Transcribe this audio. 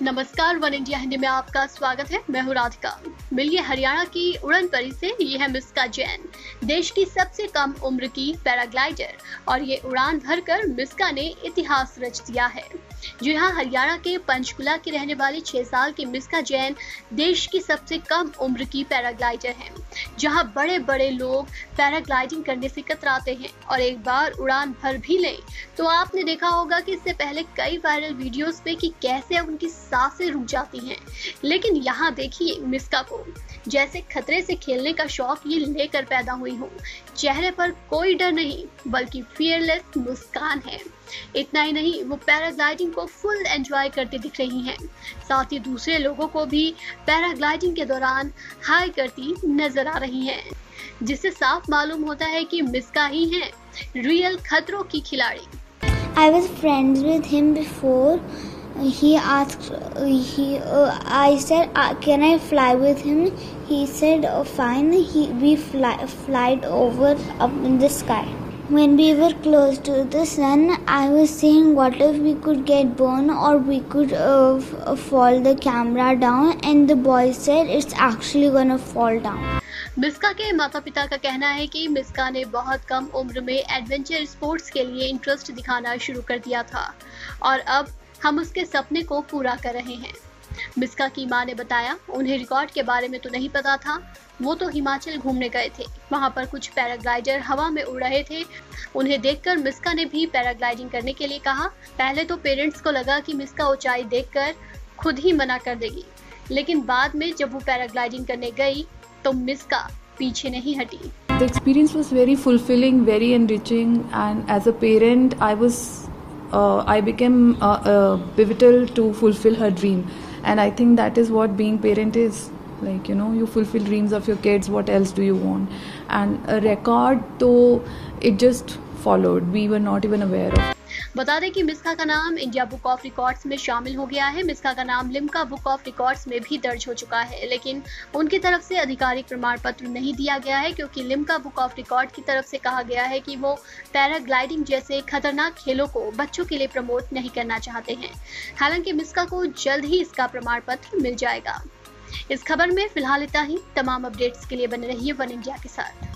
नमस्कार, one India Hindi में आपका स्वागत है। मैं हूँ राधिका। मिलिए हरियाणा की उड़न परी से। ये है मिस्का जैन, देश की सबसे कम उम्र की पैराग्लाइडर, और ये उड़ान भरकर मिस्का ने इतिहास रच दिया है। जी हाँ, हरियाणा के पंचकुला की रहने वाली 6 साल की मिस्का जैन देश की सबसे कम उम्र की पैराग्लाइडर हैं। जहां बड़े बड़े लोग पैराग्लाइडिंग करने से कतराते हैं और एक बार उड़ान भर भी लें तो आपने देखा होगा कि इससे पहले कई वायरल वीडियोस पे कि कैसे उनकी सांसें रुक जाती हैं। लेकिन यहाँ देखिए मिस्का को, जैसे खतरे से खेलने का शौक ये लेकर पैदा हुई हो। चेहरे पर कोई डर नहीं बल्कि फियरलेस मुस्कान है। इतना ही नहीं, वो पैराग्लाइडिंग को फुल एंजॉय करते दिख रही हैं। साथ ही दूसरे लोगों को भी पैराग्लाइडिंग के दौरान हाई करती नजर आ रही हैं, जिससे साफ मालूम होता है कि मिस्का ही हैं रियल खतरों की खिलाड़ी। I was friends with him before. He asked, I said, can I fly with him? He said, fine. We flied over up in the sky. When we were close to the sun, I was saying, what if we could get burned or we could fall the camera down? And the boy said, it's actually gonna fall down. Miska के माता पिता का कहना है कि मिस्का ने बहुत कम उम्र में एडवेंचर स्पोर्ट्स के लिए इंटरेस्ट दिखाना शुरू कर दिया था और अब हम उसके सपने को पूरा कर रहे हैं। मिस्का की मां ने बताया, उन्हें रिकॉर्ड के बारे में तो नहीं पता था। वो तो हिमाचल घूमने गए थे, वहां पर कुछ पैराग्लाइडर हवा में उड़ रहे थे। उन्हें देखकर मिस्का ने भी पैराग्लाइडिंग करने के लिए कहा। पहले तो पेरेंट्स को लगा कि मिस्का ऊंचाई देखकर खुद ही मना कर देगी, लेकिन बाद में जब वो पैराग्लाइडिंग करने गई तो मिस्का पीछे नहीं हटी। The experience was very fulfilling, very enriching, and as a parent, I became pivotal to fulfill her dream, and I think that is what being parent is like. You fulfill dreams of your kids. What else do you want? And a record, though, it just followed. We were not even aware of. बता दें कि मिस्का का नाम India book of records में शामिल हो गया है। मिस्का का नाम लिम्का बुक ऑफ रिकॉर्ड्स में भी दर्ज हो चुका है, लेकिन उनकी तरफ से आधिकारिक प्रमाण पत्र नहीं दिया गया है, क्योंकि लिम्का बुक ऑफ रिकॉर्ड की तरफ से कहा गया है कि वो पैराग्लाइडिंग जैसे खतरनाक खेलों को बच्चों के लिए प्रमोट नहीं करना चाहते हैं। हालांकि मिस्का को जल्द ही इसका प्रमाण पत्र मिल जाएगा। इस खबर में फिलहाल इतना ही। तमाम अपडेट्स के लिए बने रहिए वन इंडिया के साथ।